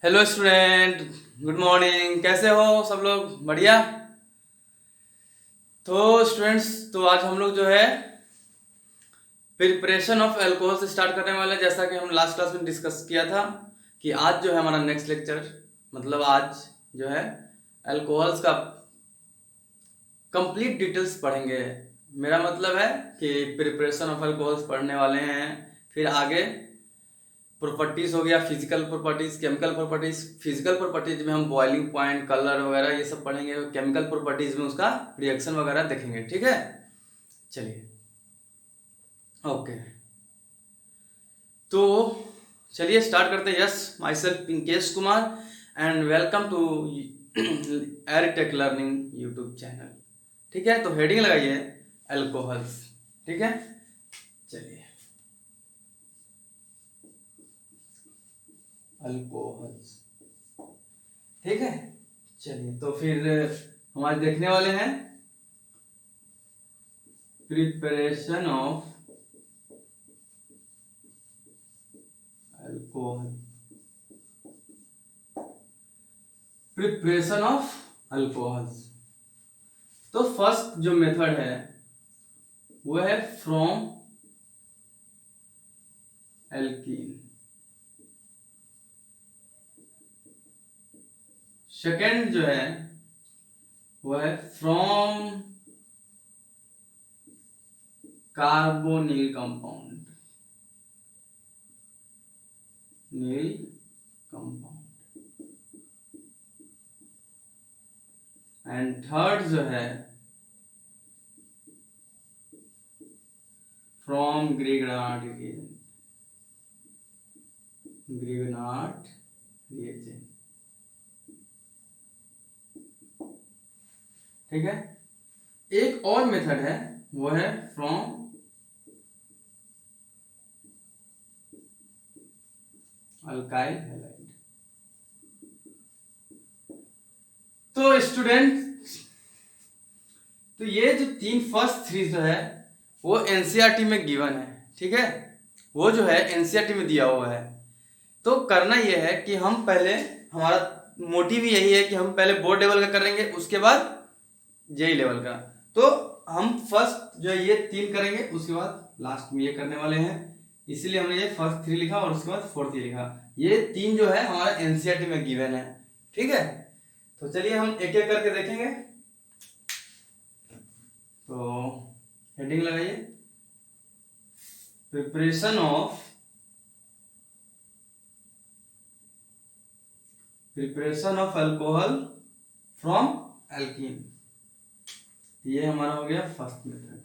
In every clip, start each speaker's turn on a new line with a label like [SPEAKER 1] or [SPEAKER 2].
[SPEAKER 1] Hello student, good morning. कैसे हो सब लोग? बढ़िया। तो स्टूडेंट्स, तो आज हम लोग जो है प्रिपरेशन ऑफ अल्कोहल से स्टार्ट करने वाले हैं। जैसा कि हम लास्ट क्लास में डिस्कस किया था कि आज जो है हमारा नेक्स्ट लेक्चर, मतलब आज जो है अल्कोहल्स का कंप्लीट डिटेल्स पढ़ेंगे। मेरा मतलब है कि प्रिपरेशन ऑफ अल्कोहल्स पढ़ने वाले हैं। फिर आगे प्रॉपर्टीज हो गया, physical properties, chemical properties. Physical properties में हम बॉइलिंग पॉइंट, कलर वगैरह ये सब पढ़ेंगे। केमिकल प्रॉपर्टीज में उसका रिएक्शन वगैरह देखेंगे। ठीक है, चलिए ओके। तो चलिए स्टार्ट करते हैं। Yes, myself Pinkesh Kumar and welcome to Airtech learning YouTube channel. ठीक है, तो हेडिंग लगाइए अल्कोहल्स। ठीक है, चलिए अल्कोहल्स। ठीक है, चलिए तो फिर हम आज देखने वाले हैं preparation of alcohol. Preparation of alcohols. तो फर्स्ट जो मेथड है वो है फ्रॉम एल्कीन। सेकेंड जो है वो है फ्रॉम कार्बोनिल कंपाउंड, नील कंपाउंड। एंड थर्ड जो है from Grignard reagent, Grignard reagent. ठीक है, एक और मेथड है वो है फ्रॉम अल्काइल हैलाइड। तो स्टूडेंट, तो ये जो तीन फर्स्ट थ्री जो है वो एनसीईआरटी में गिवन है। ठीक है, वो जो है एनसीईआरटी में दिया हुआ है। तो करना ये है कि हम पहले, हमारा मोटिव यही है कि हम पहले बोर्ड लेवल का करेंगे, उसके बाद जेई लेवल का। तो हम फर्स्ट जो ये तीन करेंगे, उसके बाद लास्ट में ये करने वाले हैं। इसीलिए हमने ये फर्स्ट थ्री लिखा और उसके बाद फोर्थ ये लिखा। ये तीन जो है हमारा एनसीईआरटी में गिवन है। ठीक है, तो चलिए हम एक एक करके देखेंगे। तो हेडिंग लगाइए preparation of alcohol from alkene. ये हमारा हो गया फर्स्ट मेथड।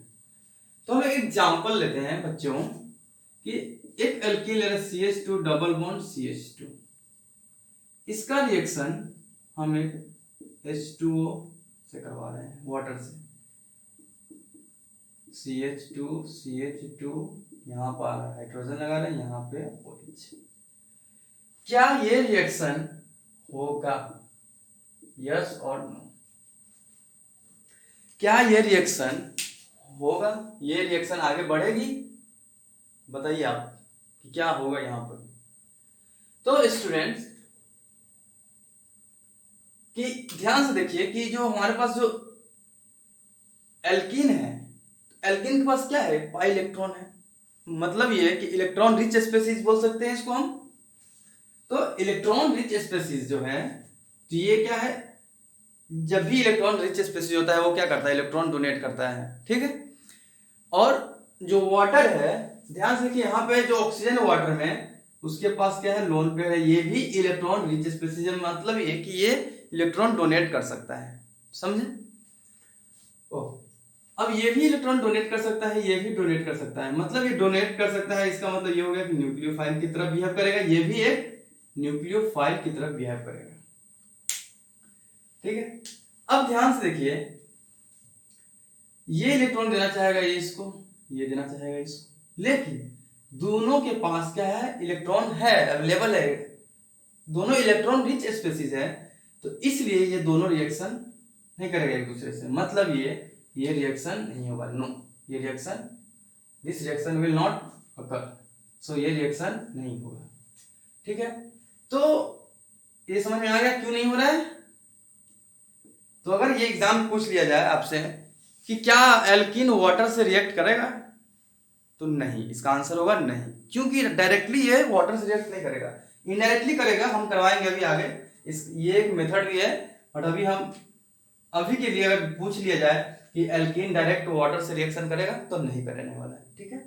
[SPEAKER 1] तो हम एक एग्जांपल लेते हैं बच्चों कि एक एल्कीन ले रहे CH2 डबल बॉन्ड CH2। इसका रिएक्शन हम एक H2O से करवा रहे हैं, वाटर से। CH2 CH2, यहाँ पर हाइड्रोजन लगा रहे हैं, यहाँ पे OH। क्या ये रिएक्शन होगा? यस और नो? क्या ये रिएक्शन होगा? ये रिएक्शन आगे बढ़ेगी? बताइए आप कि क्या होगा यहां पर। तो स्टूडेंट्स कि ध्यान से देखिए कि जो हमारे पास जो एल्कीन है, एल्कीन के पास क्या है? पाई इलेक्ट्रॉन है। मतलब ये है कि इलेक्ट्रॉन रिच स्पेसीज बोल सकते हैं इसको हम। तो इलेक्ट्रॉन रिच स्पेसीज जो है, तो ये क्या है? जब भी इलेक्ट्रॉन रिच स्पेसीज होता है वो क्या करता है? इलेक्ट्रॉन डोनेट करता है। ठीक है, और जो वाटर है, ध्यान से कि यहाँ पे जो ऑक्सीजन है वाटर में, उसके पास क्या है? लोन पेयर है। ये भी इलेक्ट्रॉन रिच स्पेसीज है। मतलब ये कि ये इलेक्ट्रॉन डोनेट कर सकता है। समझे? ओ, अब ये भी इलेक्ट्रॉन डोनेट कर सकता है, ये भी डोनेट कर सकता है। मतलब ये डोनेट कर सकता है, इसका मतलब ये हो गया कि न्यूक्लियोफाइल की तरफ बिहेव करेगा। ये भी एक न्यूक्लियोफाइल की तरफ बिहेव करेगा। ठीक है, अब ध्यान से देखिए, ये इलेक्ट्रॉन देना चाहेगा ये इसको, ये देना चाहेगा इसको, लेकिन दोनों के पास क्या है? इलेक्ट्रॉन है, अवेलेबल है। दोनों इलेक्ट्रॉन रिच स्पेसीज है, तो इसलिए ये दोनों रिएक्शन नहीं करेगा एक दूसरे से। मतलब ये रिएक्शन नहीं होगा। नो, ये reaction, this reaction will not occur. So ये रिएक्शन नहीं होगा। ठीक है, तो ये समझ में आ गया क्यों नहीं हो रहा है? तो अगर ये एग्जाम पूछ लिया जाए आपसे कि क्या एल्कीन वाटर से रिएक्ट करेगा, तो नहीं, इसका आंसर होगा नहीं, क्योंकि डायरेक्टली ये वाटर से रिएक्ट नहीं करेगा, इनडायरेक्टली करेगा। हम करवाएंगे अभी आगे, इस ये एक मेथड भी है, बट अभी के लिए अगर पूछ लिया जाए कि एल्कीन डायरेक्ट वाटर से रिएक्शन करेगा, तो नहीं करने वाला है। ठीक है,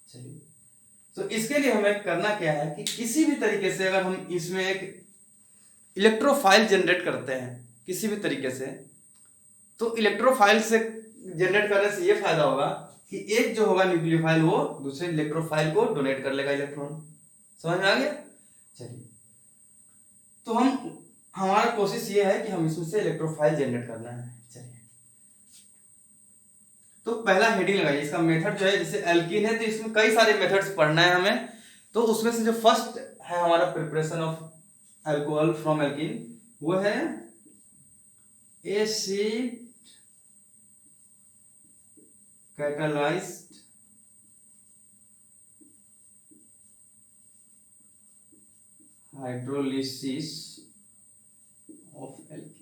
[SPEAKER 1] चलिए। तो इसके लिए हमें करना क्या है कि किसी भी तरीके से अगर हम इसमें एक इलेक्ट्रोफाइल जनरेट करते हैं किसी भी तरीके से, तो इलेक्ट्रोफाइल से जनरेट करने से ये फायदा होगा कि एक जो होगा न्यूक्लियोफाइल वो दूसरे इलेक्ट्रोफाइल को डोनेट कर लेगा इलेक्ट्रॉन। समझ में आ गया? चलिए, तो हमारा कोशिश ये है कि हम इसमें से इलेक्ट्रोफाइल जनरेट करना है। चलिए, तो पहला हेडिंग लगाइए, इसका मेथड जो है, जैसे एल्कीन है तो इसमें कई सारे मेथड्स पढ़ना है हमें, तो उसमें से जो फर्स्ट है हमारा preparation of alcohol from alkene, वो है acid catalyzed hydrolysis of alkene.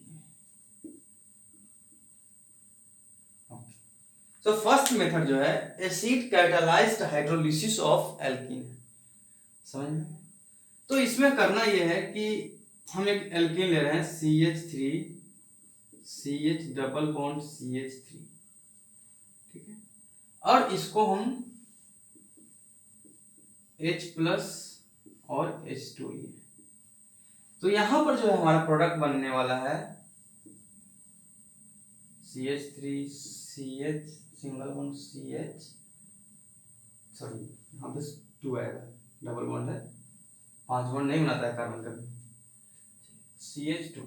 [SPEAKER 1] तो फर्स्ट मेथड जो है acid catalysed hydrolysis of alkene, समझ में? तो इसमें करना यह है कि हम एक एल्कीन ले रहे हैं CH3 CH double bond CH3, ठीक है, और इसको हम H प्लस और H2 लिए। तो यहां पर जो है हमारा प्रोडक्ट बनने वाला है CH3 CH single bond CH, sorry यहाँ पे 2 आएगा, डबल बॉन्ड है, 5 बॉन्ड नहीं बनाता है कार्बन कभी। CH2,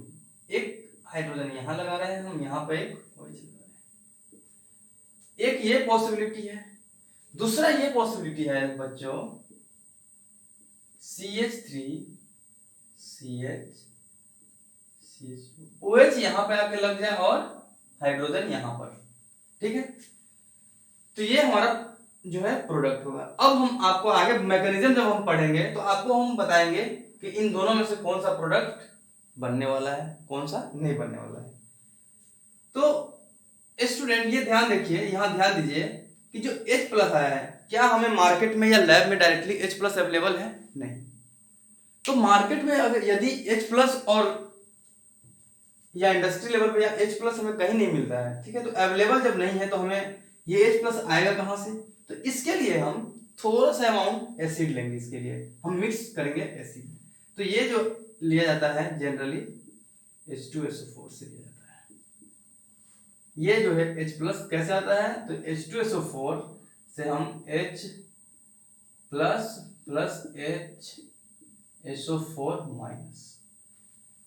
[SPEAKER 1] एक हाइड्रोजन यहाँ लगा रहे हैं हम, यहाँ पे एक OH लगा रहे हैं। एक ये पॉसिबिलिटी है, दूसरा ये पॉसिबिलिटी है बच्चों CH3 CH CH2 OH यहाँ पे आके लग जाए और हाइड्रोजन यहाँ पर, ठीक है। तो ये हमारा जो है प्रोडक्ट होगा। अब हम आपको आगे मैकेनिज्म जब हम पढ़ेंगे तो आपको हम बताएंगे कि इन दोनों में से कौन सा प्रोडक्ट बनने वाला है, कौन सा नहीं बनने वाला है। तो स्टूडेंट ये ध्यान देखिए, यहाँ ध्यान दीजिए कि जो H प्लस आया है, क्या हमें मार्केट में या लैब में डायरेक्टली H प्लस अवेलेबल है? नहीं। तो मार्केट में अगर यदि H प्लस और या इंडस्ट्री लेवल पे या H प्लस हमें कहीं नहीं मिलता है, ठीक है, तो अवेलेबल जब नहीं है तो हमें ये H प्लस आएगा कहां से? तो इसके लिए हम थोड़ा सा अमाउंट एसिड लेंगे, इसके लिए हम मिक्स करेंगे एसिड। तो ये जो लिया जाता है जनरली H2SO4 से लिया जाता है। ये जो है H प्लस कैसे आता है? तो H2SO4 से हम H plus plus HSO4 minus,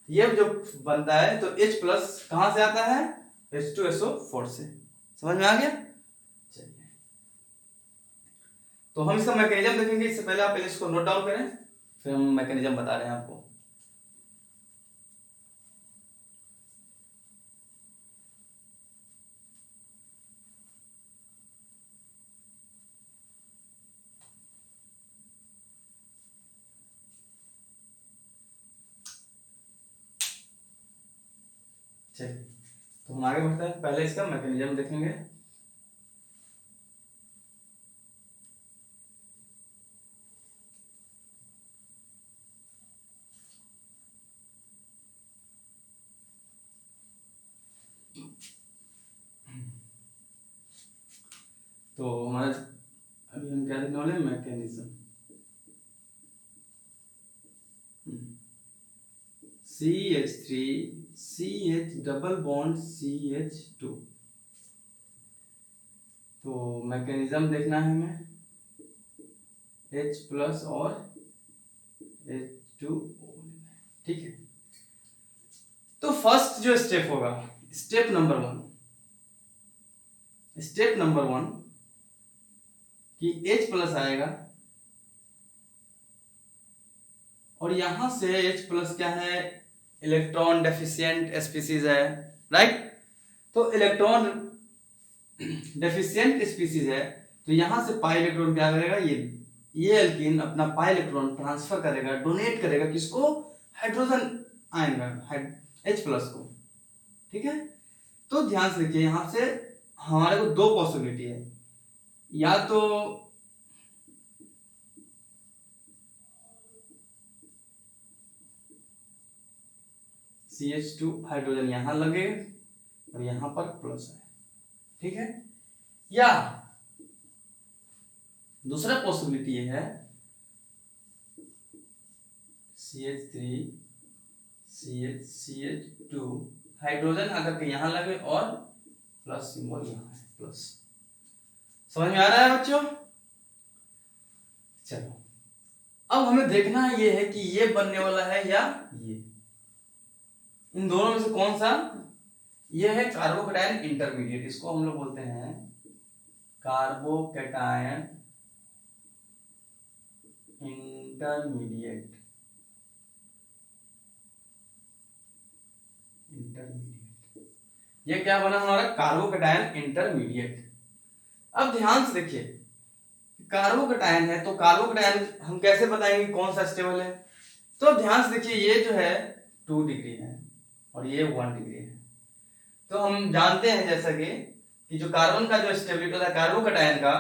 [SPEAKER 1] ये जो बनता है तो H प्लस कहां से आता है? H2SO4 से। समझ में आ गया? चलिए, तो हम इसका मैकेनिज्म देखेंगे। इससे पहले आप पहले इसको नोट डाउन करें, फिर हम मैकेनिज्म बता रहे हैं आपको। चलिए, तो हम आगे बढ़ते हैं, पहले इसका मैकेनिज्म देखेंगे। तो हमारा अभी हम क्या देखने वाले हैं? Mechanism. CH3 CH double bond CH2। तो मैकेनिज्म देखना है हमें, H प्लस और H2O, ठीक है। तो फर्स्ट जो स्टेप होगा, स्टेप नंबर वन कि H प्लस आएगा और यहां से H प्लस क्या है? इलेक्ट्रॉन डेफिशिएंट स्पीसीज है, राइट। तो इलेक्ट्रॉन डेफिशिएंट स्पीसीज है, तो यहां से पाई इलेक्ट्रॉन क्या करेगा? ये एल्कीन अपना पाई इलेक्ट्रॉन ट्रांसफर करेगा, डोनेट करेगा किसको? हाइड्रोजन आयन का H प्लस को, ठीक है। तो ध्यान से देखिए यहां से हमारे को दो पॉसिबिलिटी है, या तो CH2 हाइड्रोजन यहां लगे और यहां पर प्लस है, ठीक है। या दूसरा पॉसिबिलिटी ये है CH3 CH2 हाइड्रोजन आकर के यहां लगे और प्लस सिंबल यहां है प्लस। समझ में आ रहा है बच्चों? चलो अब हमें देखना ये है कि ये बनने वाला है या ये, इन दोनों में से कौन सा। ये है कार्बोकैटायन इंटरमीडिएट, इसको हम लोग बोलते हैं कार्बोकैटायन इंटरमीडिएट। ये क्या बना हमारा कार्बोकैटायन इंटरमीडिएट। अब ध्यान से देखिए कार्बोकैटायन है तो कार्बोकैटायन हम कैसे बताएंगे कौन सा स्टेबल है। तो ध्यान से देखिए ये जो है 2 डिग्री है और ये 1 डिग्री है। तो हम जानते हैं जैसा कि जो कार्बन का जो स्टेबिलिटी होता है कार्बोकैटायन का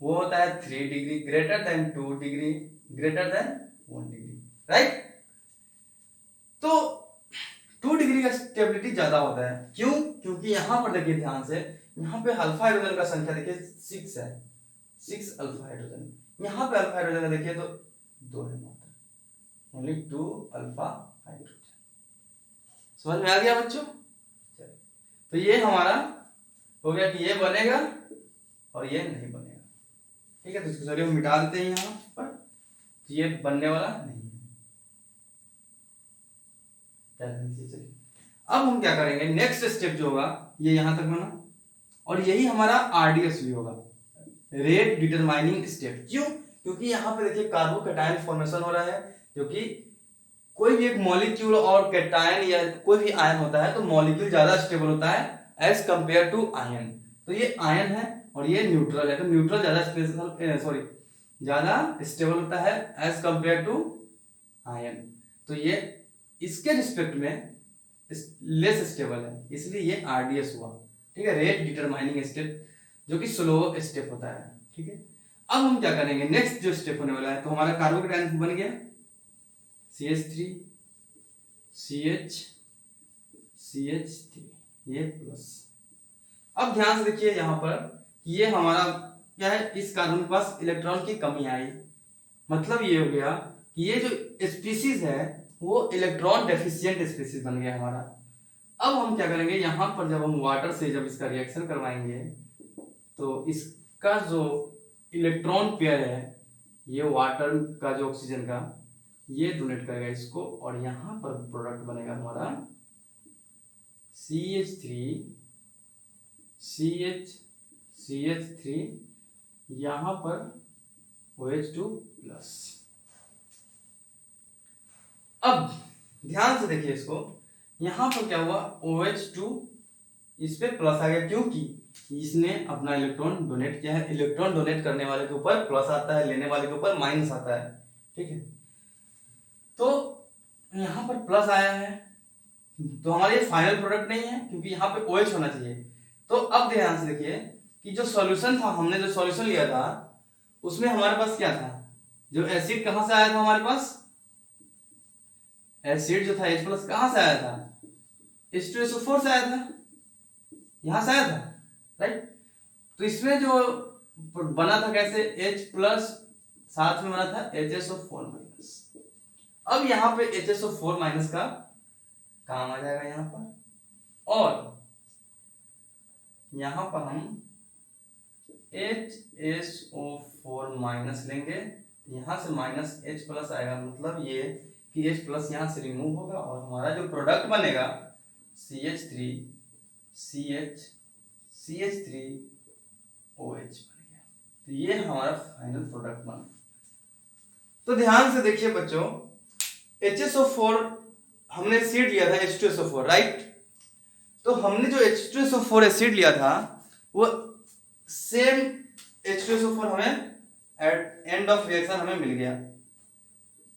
[SPEAKER 1] वो होता है 3 degree greater than 2 degree greater than 1 degree, right. तो 2 डिग्री का स्टेबिलिटी ज्यादा होता है, क्यों? क्योंकि यहां पर देखिए ध्यान से, यहाँ पे अल्फा हाइड्रोजन का संख्या देखिए 6 है, 6 अल्फा हाइड्रोजन। यहाँ पे अल्फा हाइड्रोजन देखिए तो 2 है मात्र, ओनली 2 अल्फा हाइड्रोजन। समझ में आ गया बच्चों? तो ये हमारा हो गया कि ये बनेगा और ये नहीं बनेगा, ठीक है। तो इसको चलिए हम मिटा देते हैं यहाँ पर, तो ये बनने वाला नहीं है। चलिए अब हम क्या करेंगे, नेक्स्ट स्टेप जो होगा ये यहाँ तक बना और यही हमारा RDS भी होगा, रेट डिटरमाइनिंग स्टेप। क्यों? क्योंकि यहाँ पे देखिए कार्बोकैटायन फॉर्मेशन हो रहा है, क्योंकि कोई भी एक मॉलिक्यूल और कैटायन या कोई भी आयन होता है तो मॉलिक्यूल ज्यादा स्टेबल होता है एज कंपेयर टू आयन। तो ये आयन है और ये न्यूट्रल है, तो न्यूट्रल ज्यादा स्टेबल होता है एज कंपेयर टू आयन। तो ये इसके रिस्पेक्ट में लेस स्टेबल है, इसलिए ये RDS हुआ, ठीक है, रेट डिटरमाइनिंग स्टेप, जो कि स्लो स्टेप होता है, ठीक है। अब हम क्या करेंगे, नेक्स्ट जो स्टेप होने वाला है, तो हमारा कार्बोकैटायन बन गया CH3 CH3 ये प्लस। अब ध्यान से देखिए यहाँ पर ये हमारा क्या है, इस कार्बन के पास इलेक्ट्रॉन की कमी आई, मतलब ये हो गया कि ये जो स्पीसीज है वो इलेक्ट्रॉन डेफिशिएंट स्पीसीज बन गया हमारा। अब हम क्या करेंगे, यहाँ पर जब हम वाटर से जब इसका रिएक्शन करवाएंगे तो इसका जो इलेक्ट्रॉन पेयर है ये वाटर का जो ऑक्सीजन का ये डोनेट करेगा इसको, और यहाँ पर प्रोडक्ट बनेगा हमारा CH3 यहाँ पर OH2 प्लस। अब ध्यान से देखिए इसको, यहाँ पर क्या हुआ OH2 इस पे प्लस आ गया, क्योंकि इसने अपना इलेक्ट्रॉन डोनेट किया है। इलेक्ट्रॉन डोनेट करने वाले के ऊपर प्लस आता है, लेने वाले के ऊपर माइनस आता है, ठीक है। तो यहाँ पर प्लस आया है तो हमारे फाइनल प्रोडक्ट नहीं है, क्योंकि यहाँ पे OH होना चाहिए। तो अब ध्यान से देखिए कि जो सॉल्यूशन था, हमने जो सॉल्यूशन लिया था उसमें हमारे पास क्या था, जो एसिड कहां से आया था हमारे पास, एसिड जो था H+ कहां से आया था, H2SO4 से आया था, यहां से आया था, राइट। तो इसमें जो बना था कैसे, H+ साथ में बना था HSO4-। अब यहाँ पे HSO4- का काम आ जाएगा यहाँ पर, और यहाँ पर हम HSO4- लेंगे, यहाँ से -H+ आएगा, मतलब ये कि H+ यहाँ से रिमूव होगा और हमारा जो प्रोडक्ट बनेगा CH3OH बन गया। तो ये हमारा फाइनल प्रोडक्ट बना। तो ध्यान से देखिए बच्चों, HSO4 हमने एसिड लिया था H2SO4, राइट। तो हमने जो H2SO4 एसिड लिया था वो सेम H2SO4 हमें एट एंड ऑफ रिएक्शन हमें मिल गया,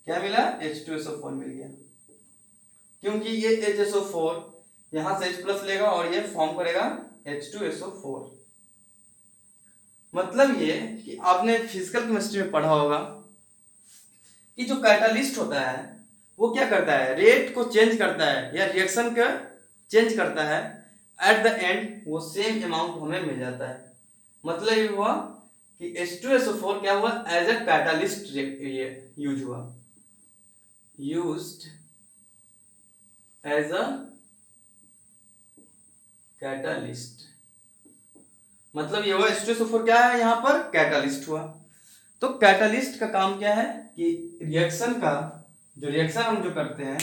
[SPEAKER 1] क्या मिला, H2SO4 मिल गया। क्योंकि ये HSO4 यहां से H+ लेगा और ये फॉर्म करेगा H2SO4। मतलब ये कि आपने फिजिकल केमिस्ट्री में पढ़ा होगा कि जो कैटालिस्ट होता है वो क्या करता है, रेट को चेंज करता है या रिएक्शन का चेंज करता है, एट द एंड वो सेम अमाउंट हमें मिल जाता है। मतलब ये हुआ कि H2SO4 क्या हुआ, एज अ कैटालिस्ट यूज हुआ, यूज्ड एज अ कैटालिस्ट। मतलब ये हुआ H2SO4 क्या है, यहाँ पर कैटालिस्ट हुआ। तो कैटालिस्ट का काम क्या है कि रिएक्शन का जो रिएक्शन हम जो करते हैं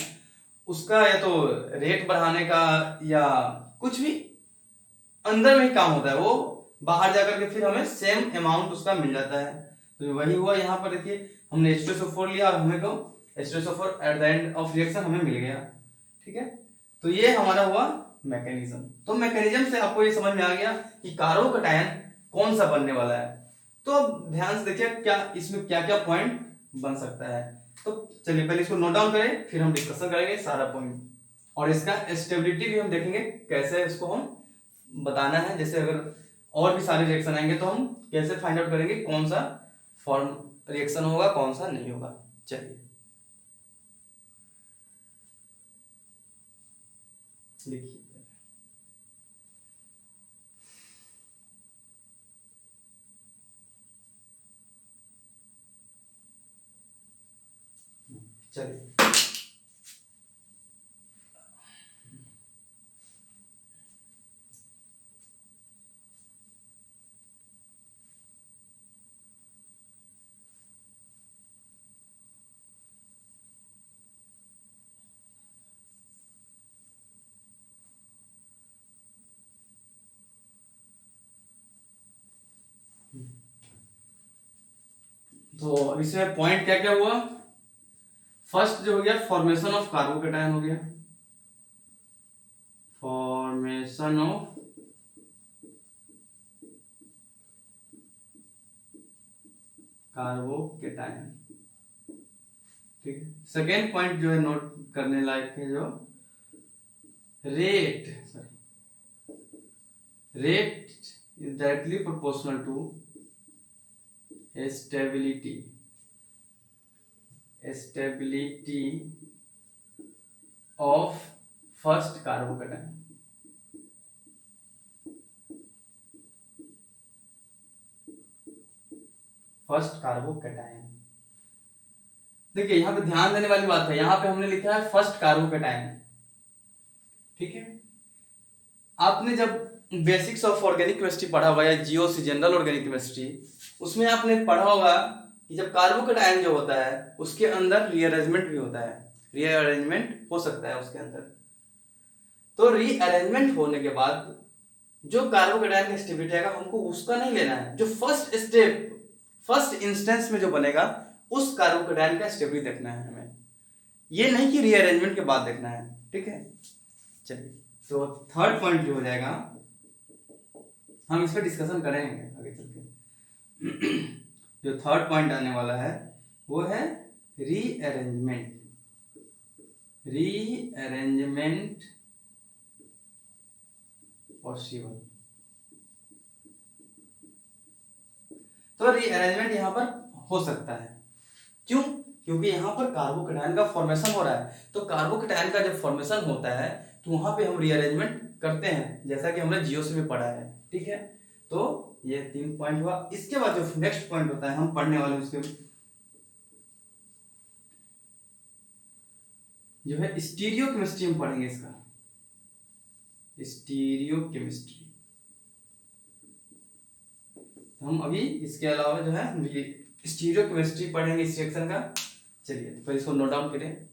[SPEAKER 1] उसका या तो रेट बढ़ाने का या कुछ भी अंदर में ही काम होता है, वो बाहर जाकर के फिर हमें सेम अमाउंट उसका मिल जाता है। तो वही हुआ यहाँ पर, देखिए हमने H2SO4 लिया और हमें को H2SO4 at the end of reaction हमें मिल गया। ठीक है, तो ये हमारा हुआ मैकेनिज्म। तो मैकेनिज्म से आपको ये समझ में आ गया कि कार्बोकैटायन कौन सा बनने वाला है। तो अब ध्यान से देखिए क्या इसमें क्या क्या पॉइंट बन सकता है। तो चलिए पहले इसको नोट डाउन करें, फिर हम डिस्कशन करेंगे सारा पॉइंट, और इसका स्टेबिलिटी भी हम देखेंगे कैसे इसको हम बताना है। जैसे अगर और भी सारे रिएक्शन आएंगे तो हम कैसे फाइंड आउट करेंगे कौन सा फॉर्म रिएक्शन होगा कौन सा नहीं होगा। चलिए लिखिए। चलिए तो इसमें पॉइंट क्या क्या हुआ। फर्स्ट जो हो गया फॉर्मेशन ऑफ कार्बोकैटायन हो गया, फॉर्मेशन ऑफ कार्बोकैटायन। ठीक है, सेकेंड पॉइंट जो है नोट करने लायक है, जो rate is directly proportional to stability of first carbocation। First carbocation, देखिए यहां पे ध्यान देने वाली बात है, यहां पे हमने लिखा है फर्स्ट कार्बोकैटायन। ठीक है, आपने जब बेसिक्स ऑफ ऑर्गेनिक केमिस्ट्री पढ़ा होगा या जीओसी जनरल ऑर्गेनिक केमिस्ट्री, उसमें आपने पढ़ा होगा कि जब कार्बोकैटायन जो होता है उसके अंदर रीअरेंजमेंट भी होता है, रीअरेंजमेंट हो सकता है उसके अंदर। तो रीअरेंजमेंट होने के बाद जो कार्बोकैटायन का स्टेबिलिटी आएगा हमको उसका नहीं लेना है, जो फर्स्ट स्टेप फर्स्ट इंस्टेंस में जो बनेगा उस कार्बोकैटायन का स्टेबिलिटी देखना है हमें, ये नहीं कि रीअरेंजमेंट के बाद देखना है। ठीक है, चलिए तो थर्ड पॉइंट जो हो जाएगा हम इस पर डिस्कशन करेंगे आगे चल के। जो थर्ड पॉइंट आने वाला है वो है रीअरेंजमेंट पॉसिबल। तो रीअरेंजमेंट यहां पर हो सकता है, क्यों, क्योंकि यहां पर कार्बोकैटायन का फॉर्मेशन हो रहा है। तो कार्बोकैटायन का जब फॉर्मेशन होता है तो वहां पे हम रीअरेंजमेंट करते हैं, जैसा कि हमने जीओसी में पढ़ा है। ठीक है, तो ये 3 पॉइंट हुआ। इसके बाद जो नेक्स्ट पॉइंट होता है हम पढ़ने वाले उसके जो है स्टीरियो केमिस्ट्री हम पढ़ेंगे, इसका स्टीरियो केमिस्ट्री। हम अभी इसके अलावा जो है स्टीरियो केमिस्ट्री पढ़ेंगे इस सेक्शन का। चलिए तो इसको नोट डाउन करें।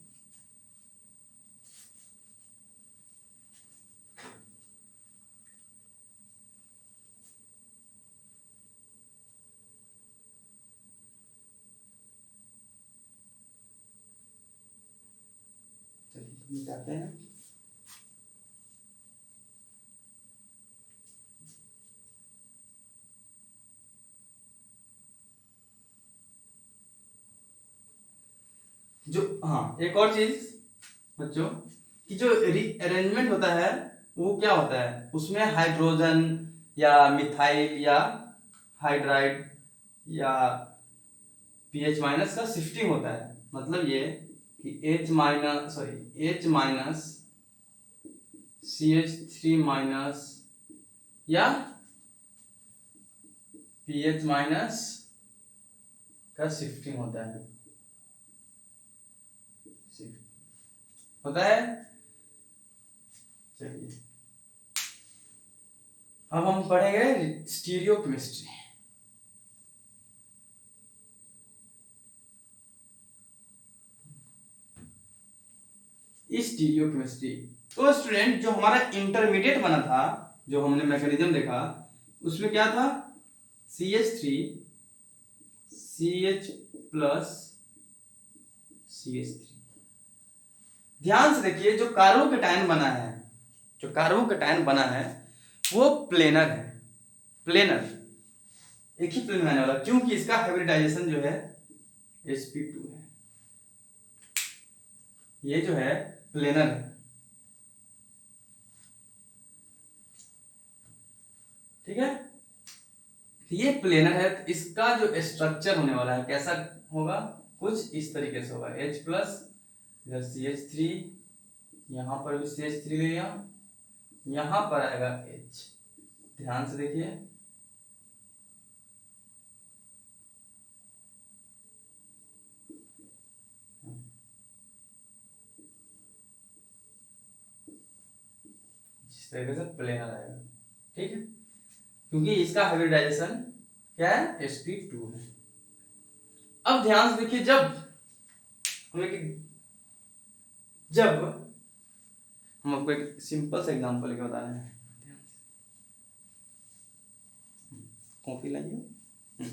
[SPEAKER 1] चलिए जाते हैं। जो हाँ एक और चीज बच्चों, कि जो रीअरेंजमेंट होता है वो क्या होता है, उसमें हाइड्रोजन या मिथाइल या हाइड्राइड या पीएच माइनस का शिफ्टिंग होता है। मतलब ये कि एच माइनस CH3 माइनस या पीएच माइनस का शिफ्टिंग होता है, होता है। चलिए अब हम पढ़ेंगे स्टीरियोकेमिस्ट्री। स्टीरियोकेमिस्ट्री तो स्टूडेंट जो हमारा इंटरमीडिएट बना था, जो हमने मैकेनिज्म देखा, उसमें क्या था, CH3 CH प्लस CH3। ध्यान से देखिए, जो कार्बोकेटायन बना है, जो कार्बोकेटायन बना है वो प्लेनर है, प्लेनर एक ही प्लेन में आने वाला, क्योंकि इसका हाइब्रिडाइजेशन जो है sp2 है, ये जो है प्लेनर है, ठीक है। ये प्लेनर है, तो इसका जो स्ट्रक्चर होने वाला है कैसा होगा, कुछ इस तरीके से होगा, H प्लस इधर CH3, यहां पर भी CH3 ले लिया, यहां पर आएगा H। ध्यान से देखिए, इस तरीके से प्लेनर आएगा, ठीक है, क्योंकि इसका हाइब्रिडाइजेशन क्या है, sp2 है। अब ध्यान से देखिए, जब हम आपको एक सिंपल सा एग्जांपल लेके बता रहे हैं, कॉपी लाइए।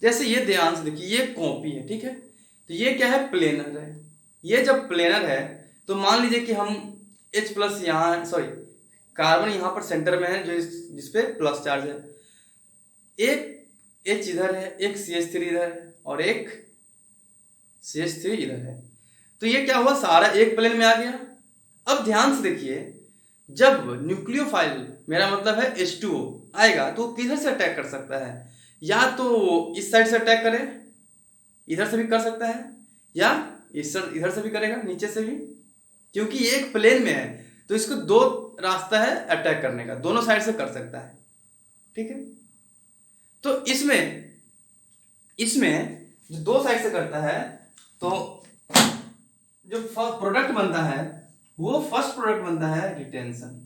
[SPEAKER 1] जैसे ये ध्यान से देखिए, ये कॉपी है, ठीक है, तो ये क्या है, प्लेनर है। ये जब प्लेनर है तो मान लीजिए कि हम H प्लस यहाँ, सॉरी कार्बन यहाँ पर सेंटर में है, जो जिसपे प्लस चार्ज है, एक H इधर है, एक CH3 इधर है और एक CH3 इधर है, तो ये क्या हुआ, सारा एक प्लेन में आ गया। अब ध्यान से देखिए, जब न्यूक्लियोफाइल, मेरा मतलब है H2O आएगा, तो किधर से अटैक कर सकता है, या तो इस साइड से अटैक करे, इधर से भी कर सकता है, या इधर से भी करेगा, नीचे से भी, क्योंकि ये एक प्लेन में है, तो इसको दो रास्ता है अटैक करने का, दोनों साइड से कर सकता है, ठीक है। तो इसमें इसमें जो दो साइड से करता है, तो जो प्रोडक्ट बनता है, वो फर्स्ट प्रोडक्ट बनता है रिटेंशन,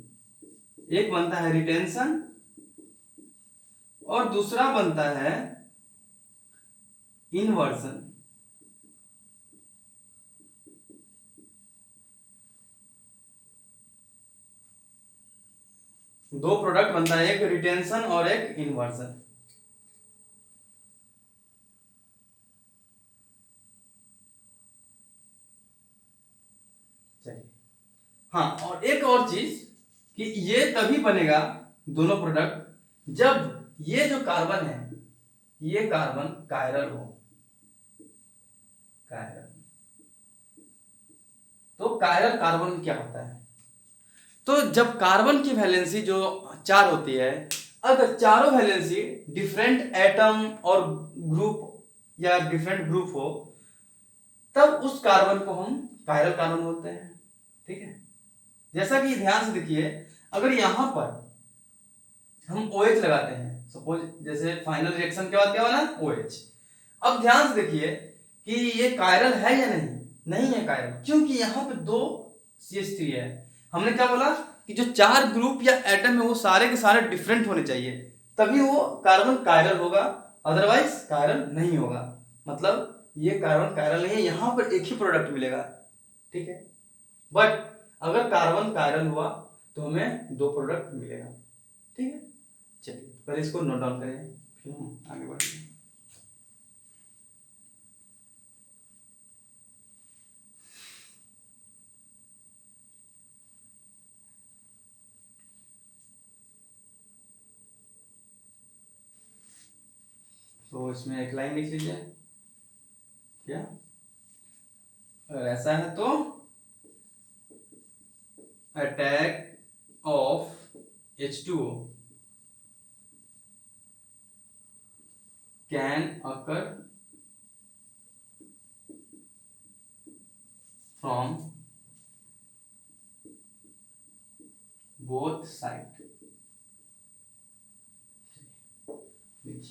[SPEAKER 1] एक बनता है रिटेंशन और दूसरा बनता है इन्वर्सन। दो प्रोडक्ट बनता है, एक रिटेंशन और एक इन्वर्सन। चलिए, हाँ, और एक और चीज कि ये तभी बनेगा दोनों प्रोडक्ट जब ये जो कार्बन है, ये कार्बन कायरल हो, कायरल। तो कायरल कार्बन क्या होता है, तो जब कार्बन की वैलेंसी जो 4 होती है, अगर चारों वैलेंसी डिफरेंट एटम और ग्रुप या डिफरेंट ग्रुप हो, तब उस कार्बन को हम कायरल कार्बन बोलते हैं, ठीक है। जैसा कि ध्यान से देखिए, अगर यहां पर हम OH लगाते हैं, सपोज जैसे फाइनल रिएक्शन के बाद क्या बना, OH। अब ध्यान से देखिए कि ये कायरल है या नहीं, नहीं है कायरल, क्योंकि यहाँ पे दो CH3 है। हमने क्या बोला कि जो 4 ग्रुप या एटम है वो सारे के सारे डिफरेंट होने चाहिए, तभी वो कार्बन कायरल होगा, अदरवाइज कायरल नहीं होगा। मतलब ये कार्बन कायरल नहीं है, यहाँ पर एक ही प्रोडक्ट मिलेगा, ठीक है। बट अगर कार्बन कायरल हुआ तो हमें 2 प्रोडक्ट मिलेगा, ठीक है। चलिए पहले इसको नोट डाउन करें, फिर हम आगे बढ़ेंगे। तो इसमें एक लाइन लिख लीजिए, क्या, अगर ऐसा है तो attack of H2O can occur from both sides, which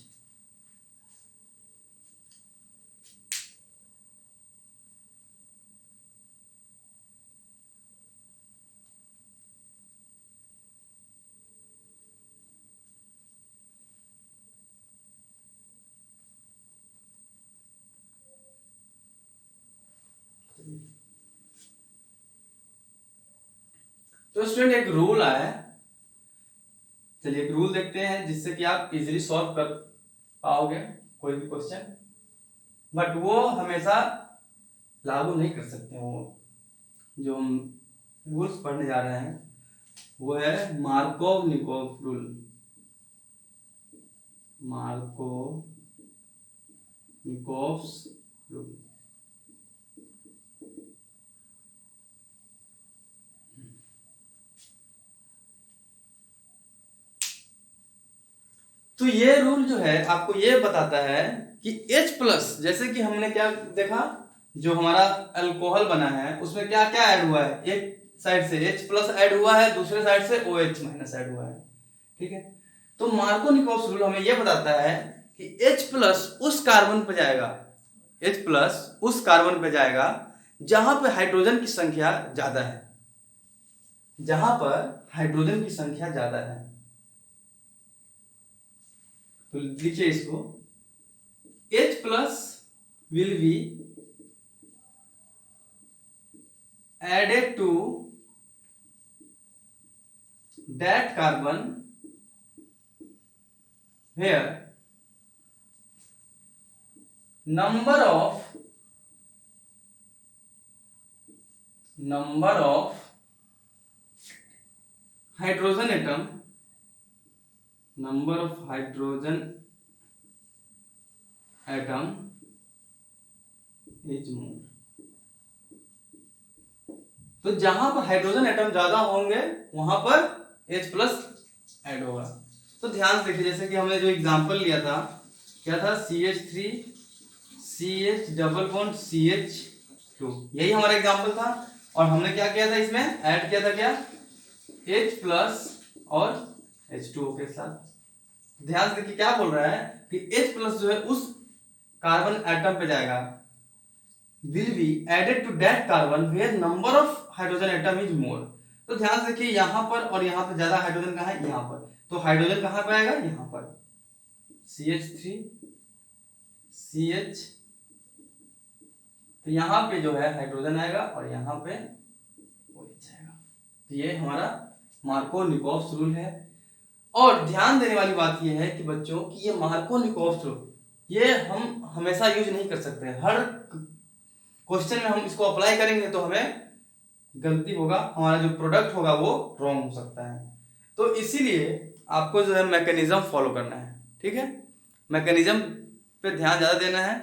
[SPEAKER 1] तो स्टूडेंट एक रूल आया है, चलिए एक रूल देखते हैं जिससे कि आप इजीली सॉल्व कर पाओगे कोई भी क्वेश्चन, बट वो हमेशा लागू नहीं कर सकते। वो जो हम रूल्स पढ़ने जा रहे हैं वो है मार्कोव-निकोव रूल। मार्कोव-निकोव्स रूल। तो ये रूल जो है आपको ये बताता है कि H+ जैसे कि हमने क्या देखा, जो हमारा अल्कोहल बना है उसमें क्या क्या ऐड हुआ है, एक साइड से H+ ऐड हुआ है, दूसरे साइड से OH- ऐड हुआ है, ठीक है। तो मार्कोव-निकोव्स रूल हमें यह बताता है कि H+ उस कार्बन पे जाएगा, H+ उस कार्बन पे जाएगा जहां पे हाइड्रोजन की संख्या ज्यादा है, जहां पर हाइड्रोजन की संख्या ज्यादा है। तो लिखिए इसको, H+ will be added to that carbon where number of hydrogen atom is more। तो जहां पर हाइड्रोजन एटम ज्यादा होंगे वहां पर H+ ऐड होगा। तो ध्यान से देखिए, जैसे कि हमने जो एग्जांपल लिया था, क्या था, CH3 CH double bond CH2, यही हमारा एग्जांपल था। और हमने क्या किया था, इसमें ऐड किया था क्या, H+ और H2O के साथ। ध्यान से देखिए क्या बोल रहा है कि H+ जो है उस कार्बन एटम पे जाएगा, will be added to that carbon where number of hydrogen atom is more। तो ध्यान से देखिए यहां पर और यहां पर ज्यादा हाइड्रोजन कहां है, यहां पर। तो हाइड्रोजन कहां पे आएगा, यहां पर, CH3 CH, तो यहां पे जो है हाइड्रोजन आएगा और यहां पे OH आएगा। तो ये हमारा मार्कोव-निकोव्स रूल है। और ध्यान देने वाली बात यह है कि बच्चों कि ये मार्कोव-निकोव्स रूल ये हम हमेशा यूज नहीं कर सकते। हर क्वेश्चन में हम इसको अप्लाई करेंगे तो हमें गलती होगा, हमारा जो प्रोडक्ट होगा वो रॉन्ग हो सकता है। तो इसीलिए आपको जो है मैकेनिज्म फॉलो करना है, ठीक है। मैकेनिज्म पे ध्यान ज्यादा देना है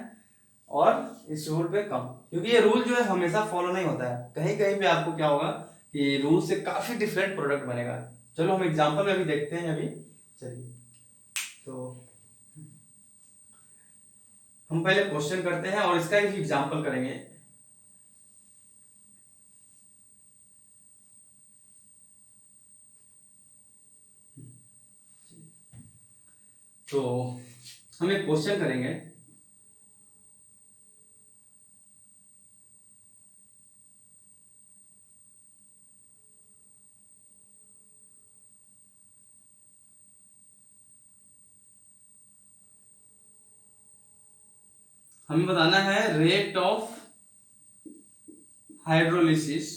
[SPEAKER 1] और इस रूल पे कम, क्योंकि ये रूल जो है हमेशा फॉलो नहीं होता है। कहीं कहीं पे आपको क्या होगा कि रूल से काफी डिफरेंट प्रोडक्ट बनेगा। चलो हम एग्जांपल में भी देखते हैं अभी। चलिए तो हम पहले क्वेश्चन करते हैं और इसका भी एग्जांपल करेंगे। तो हम एक क्वेश्चन करेंगे, हमें बताना है rate of hydrolysis.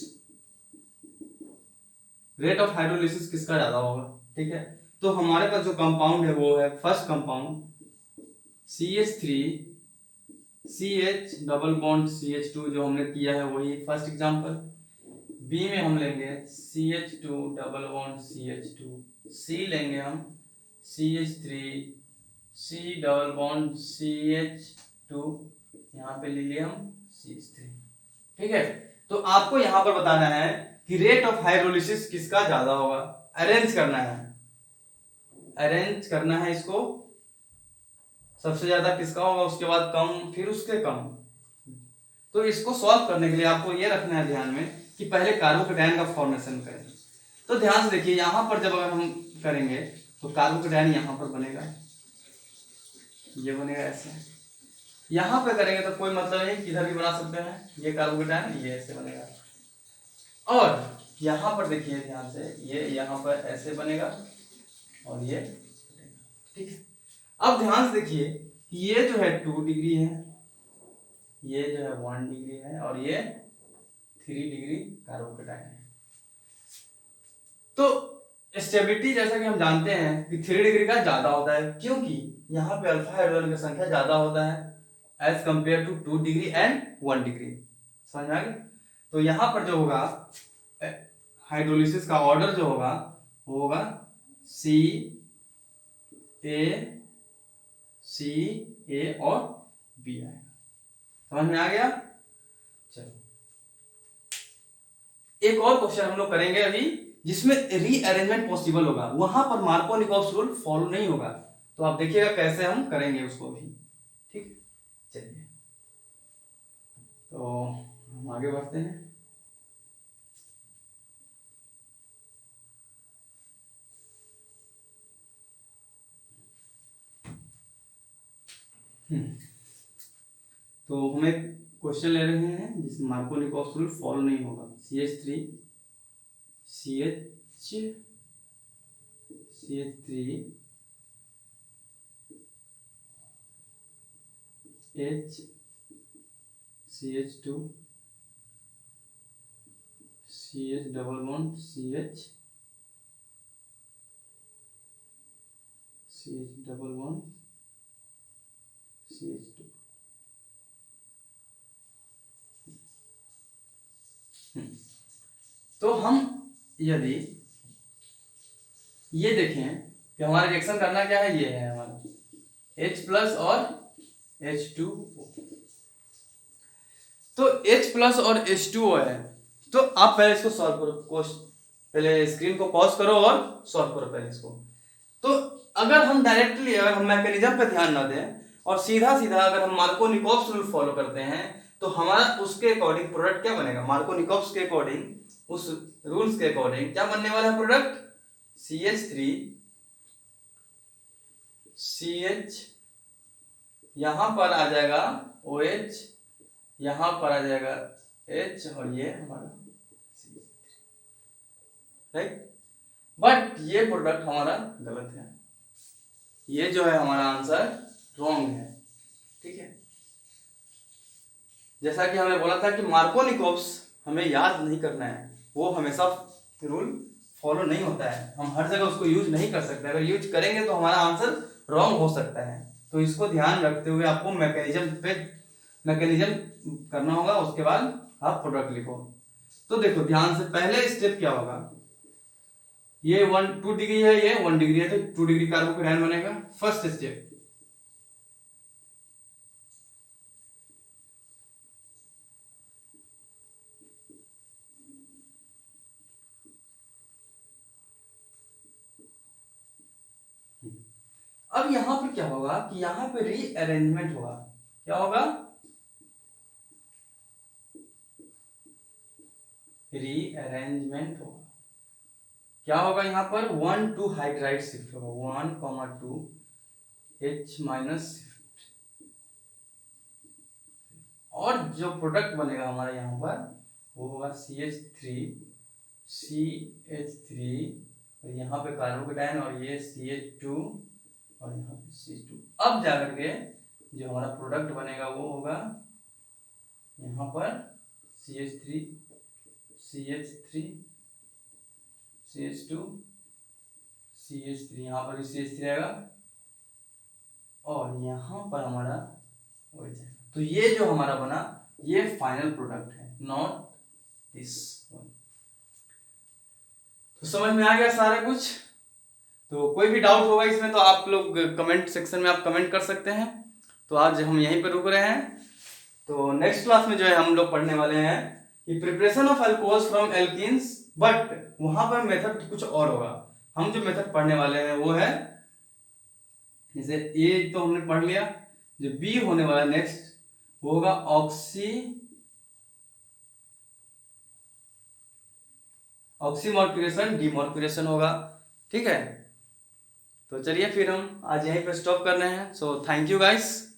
[SPEAKER 1] Rate of hydrolysis किसका ज्यादा होगा, ठीक है। तो हमारे पास जो कंपाउंड है वो है first compound CH3 CH double bond CH2, जो हमने किया है वही फर्स्ट एग्जांपल। बी में हम लेंगे CH2 डबल बॉन्ड CH2, सी लेंगे हम CH3 C double bond CH2, यहाँ पे ले लिया हम CH3, ठीक है। तो आपको यहाँ पर बताना है कि रेट ऑफ हाइड्रोलिसिस किसका ज्यादा होगा। अरेंज करना है इसको, सबसे ज्यादा किसका होगा, उसके बाद कम, फिर उसके कम। तो इसको सॉल्व करने के लिए आपको ये रखना है ध्यान में कि पहले कार्बोकेटायन का फॉर्मेशन करें। तो ध्यान से देखिए, यहां पर जब अगर हम करेंगे तो कार्बोकेटायन यहां पर बनेगा, ये बनेगा ऐसे। यहां पे करेंगे तो कोई मतलब नहीं, किधर भी बना सकते हैं, ये कार्बोकेटायन ये ऐसे बनेगा। और यहां पर देखिए ध्यान से, ये यहां पर ऐसे बनेगा और ये, ठीक है। अब ध्यान से देखिए, ये जो है 2 डिग्री है, ये जो है 1 डिग्री है, और ये 3 डिग्री कार्बोकेटायन है। तो स्टेबिलिटी जैसा कि हम जानते हैं कि 3 डिग्री का ज्यादा होता है, क्योंकि यहाँ पे अल्फा हाइड्रोजन की संख्या ज्यादा होता है as compared to 2 degree and 1 degree. समझ में आ गया? तो यहाँ पर जो होगा हाइड्रोलिसिस का ऑर्डर जो होगा वो होगा CA और B आएगा। समझ में आ गया? चलो एक और क्वेश्चन हम लोग करेंगे अभी, जिसमें रीअरेंजमेंट पॉसिबल होगा, वहां पर मार्कोव-निकोव्स रूल फॉलो नहीं होगा। तो आप देखिएगा कैसे हम करेंगे उसको भी, ठीक। चलिए तो हम आगे बढ़ते हैं। तो हमें क्वेश्चन ले रहे हैं जिसमें मार्कोव-निकोव्स रूल फॉलो नहीं होगा। CH3 H CH2 CH double bond CH double bond CH2। तो हम यदि ये देखें कि हमारा रिएक्शन करना क्या है, ये है हमारा H प्लस और H2O। तो H प्लस और H2O है, तो आप पहले इसको सॉल्व करो, पहले स्क्रीन को पॉज करो और सॉल्व करो पहले इसको। तो अगर हम डायरेक्टली, अगर हम मैकेनिज्म पे ध्यान ना दें और सीधा सीधा अगर हम मार्कोव-निकोव्स रूल फॉलो करते हैं, तो हमारा उसके अकॉर्डिंग प्रोडक्ट क्या बनेगा, मार्कोव-निकोव्स के अकॉर्डिंग, उस रूल्स के अकॉर्डिंग क्या बनने वाला है प्रोडक्ट, CH3 CH, यहां पर आ जाएगा OH, यहां पर आ जाएगा H, और ये हमारा राइट। बट ये प्रोडक्ट हमारा गलत है, ये जो है हमारा आंसर रॉन्ग है, ठीक है। जैसा कि हमें बोला था कि मार्कोव-निकोव्स हमें याद नहीं करना है, वो हमेशा रूल फॉलो नहीं होता है, हम हर जगह उसको यूज नहीं कर सकते, अगर यूज करेंगे तो हमारा आंसर रॉन्ग हो सकता है। तो इसको ध्यान रखते हुए आपको मैकेनिज्म करना होगा, उसके बाद आप प्रोडक्ट लिखो। तो देखो ध्यान से, पहले स्टेप क्या होगा, ये 2 डिग्री है, ये 1 डिग्री है, तो 2 डिग्री कार्बोकेटायन बनेगा। फर्स्ट स्टेप, अब यहां पर क्या होगा कि यहां पे रीअरेंजमेंट होगा। क्या होगा, रीअरेंजमेंट होगा। क्या होगा, यहाँ पर 1 2 हाइड्राइड शिफ्ट होगा, 1 2 H माइनस शिफ्ट, और जो प्रोडक्ट बनेगा हमारा यहाँ पर वो होगा CH3 और यहाँ पे कार्बोकेटायन, और ये CH2 और यहाँ पे CH2। अब जाकर के जो हमारा प्रोडक्ट बनेगा वो होगा यहाँ पर CH3 CH2 CH3, यहाँ पर भी CH3 आएगा, और यहाँ पर हमारा OH है। तो ये जो हमारा बना ये फाइनल प्रोडक्ट है, नॉट दिस वन। तो समझ में आ गया सारा कुछ? तो कोई भी डाउट होगा इसमें तो आप लोग कमेंट सेक्शन में आप कमेंट कर सकते हैं। तो आज हम यहीं पर रुक रहे हैं। तो नेक्स्ट क्लास में जो है हम लोग पढ़ने वाले हैं कि preparation of alcohols from alkenes but वहां पर मेथड कुछ और होगा। हम जो मेथड पढ़ने वाले हैं वो है, जैसे ए तो हमने पढ़ लिया, जो बी होने वाला नेक्स्ट वो होगा ऑक्सीमोर्फिकेशन डीमोर्फिकेशन होगा। ठीक है, तो चलिए फिर हम आज यहीं पे स्टॉप कर रहे हैं। So thank you guys.